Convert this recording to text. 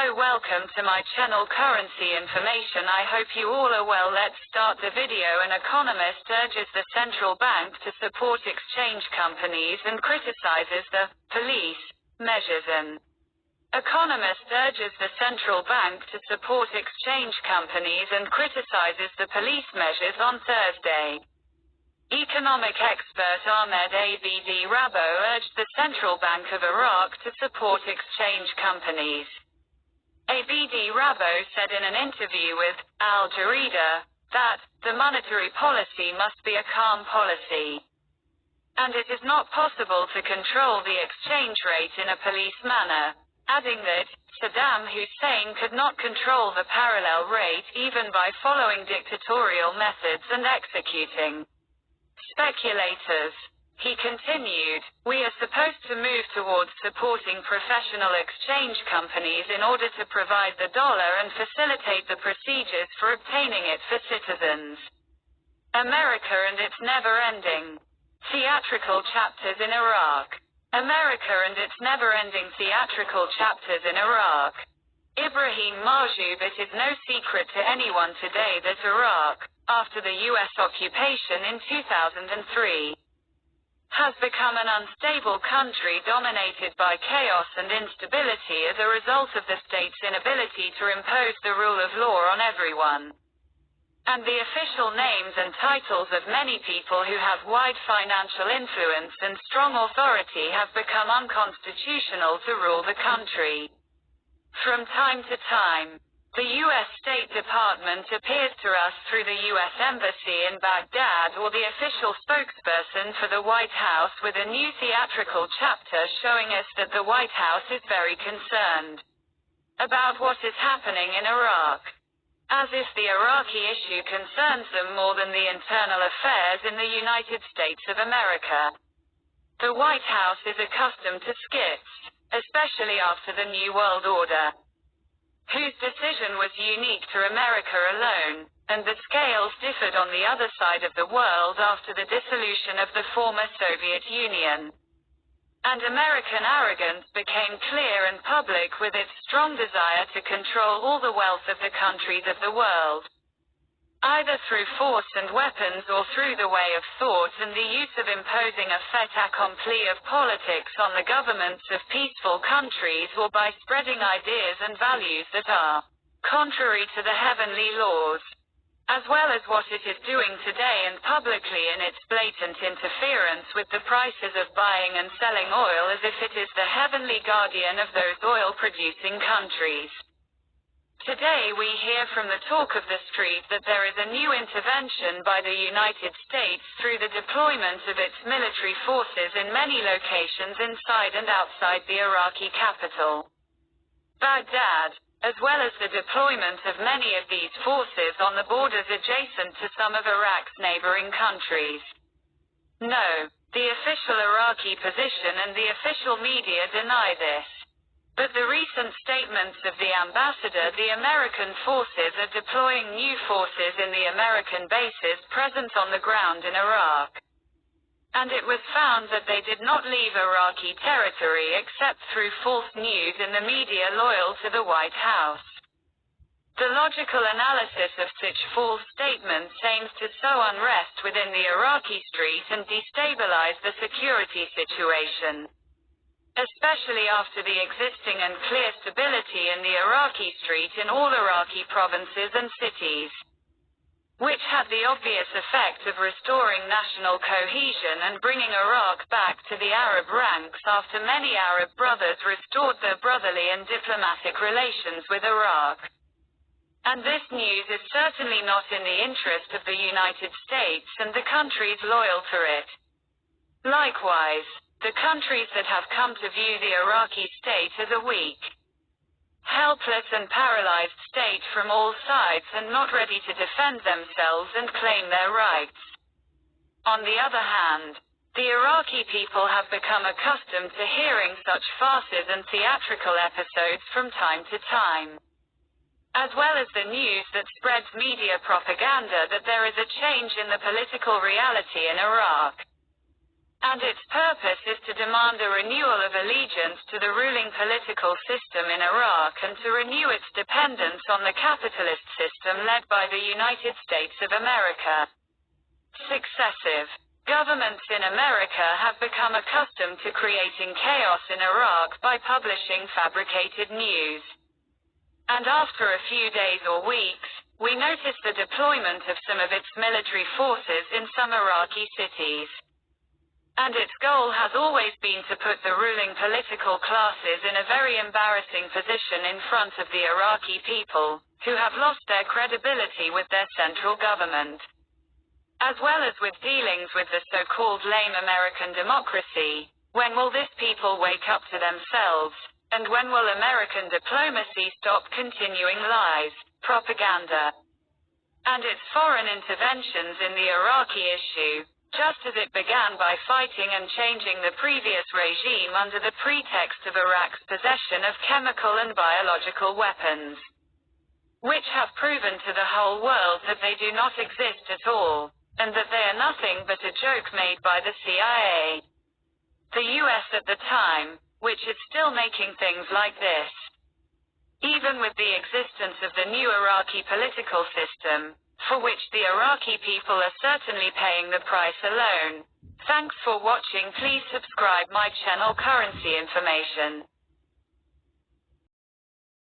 Hello, welcome to my channel Currency Information. I hope you all are well. Let's start the video. An economist urges the central bank to support exchange companies and criticizes the police measures. An economist urges the central bank to support exchange companies and criticizes the police measures on Thursday. Economic expert Ahmed Abd Rabo urged the Central Bank of Iraq to support exchange companies. Abd Rabo said in an interview with Al Jazeera that the monetary policy must be a calm policy, and it is not possible to control the exchange rate in a police manner, adding that Saddam Hussein could not control the parallel rate even by following dictatorial methods and executing speculators. He continued, "We are supposed to move towards supporting professional exchange companies in order to provide the dollar and facilitate the procedures for obtaining it for citizens. America and its never-ending theatrical chapters in Iraq. America and its never-ending theatrical chapters in Iraq." Ibrahim Marjoub. It is no secret to anyone today that Iraq, after the U.S. occupation in 2003, has become an unstable country dominated by chaos and instability as a result of the state's inability to impose the rule of law on everyone. And the official names and titles of many people who have wide financial influence and strong authority have become unconstitutional to rule the country. From time to time, the U.S. State Department appears to us through the U.S. Embassy in Baghdad or the official spokesperson for the White House with a new theatrical chapter showing us that the White House is very concerned about what is happening in Iraq, as if the Iraqi issue concerns them more than the internal affairs in the United States of America. The White House is accustomed to skits, especially after the New World Order, whose decision was unique to America alone, and the scales differed on the other side of the world after the dissolution of the former Soviet Union. And American arrogance became clear and public with its strong desire to control all the wealth of the countries of the world, either through force and weapons or through the way of thought and the use of imposing a fait accompli of politics on the governments of peaceful countries or by spreading ideas and values that are contrary to the heavenly laws, as well as what it is doing today and publicly in its blatant interference with the prices of buying and selling oil as if it is the heavenly guardian of those oil-producing countries. Today we hear from the talk of the street that there is a new intervention by the United States through the deployment of its military forces in many locations inside and outside the Iraqi capital, Baghdad, as well as the deployment of many of these forces on the borders adjacent to some of Iraq's neighboring countries. No, the official Iraqi position and the official media deny this. But the recent statements of the ambassador, the American forces are deploying new forces in the American bases present on the ground in Iraq. And it was found that they did not leave Iraqi territory except through false news in the media loyal to the White House. The logical analysis of such false statements aims to sow unrest within the Iraqi street and destabilize the security situation, especially after the existing and clear stability in the Iraqi street in all Iraqi provinces and cities, which had the obvious effect of restoring national cohesion and bringing Iraq back to the Arab ranks after many Arab brothers restored their brotherly and diplomatic relations with Iraq. And this news is certainly not in the interest of the United States and the countries loyal to it. Likewise, the countries that have come to view the Iraqi state as a weak, helpless and paralyzed state from all sides and not ready to defend themselves and claim their rights. On the other hand, the Iraqi people have become accustomed to hearing such farces and theatrical episodes from time to time, as well as the news that spreads media propaganda that there is a change in the political reality in Iraq. And its purpose is to demand a renewal of allegiance to the ruling political system in Iraq and to renew its dependence on the capitalist system led by the United States of America. Successive governments in America have become accustomed to creating chaos in Iraq by publishing fabricated news. And after a few days or weeks, we notice the deployment of some of its military forces in some Iraqi cities. And its goal has always been to put the ruling political classes in a very embarrassing position in front of the Iraqi people, who have lost their credibility with their central government. As well as with dealings with the so-called lame American democracy. When will this people wake up to themselves? And when will American diplomacy stop continuing lies, propaganda, and its foreign interventions in the Iraqi issue, just as it began by fighting and changing the previous regime under the pretext of Iraq's possession of chemical and biological weapons, which have proven to the whole world that they do not exist at all, and that they are nothing but a joke made by the CIA. The US at the time, which is still making things like this. Even with the existence of the new Iraqi political system, for which the Iraqi people are certainly paying the price alone. Thanks for watching. Please subscribe my channel Currency Information.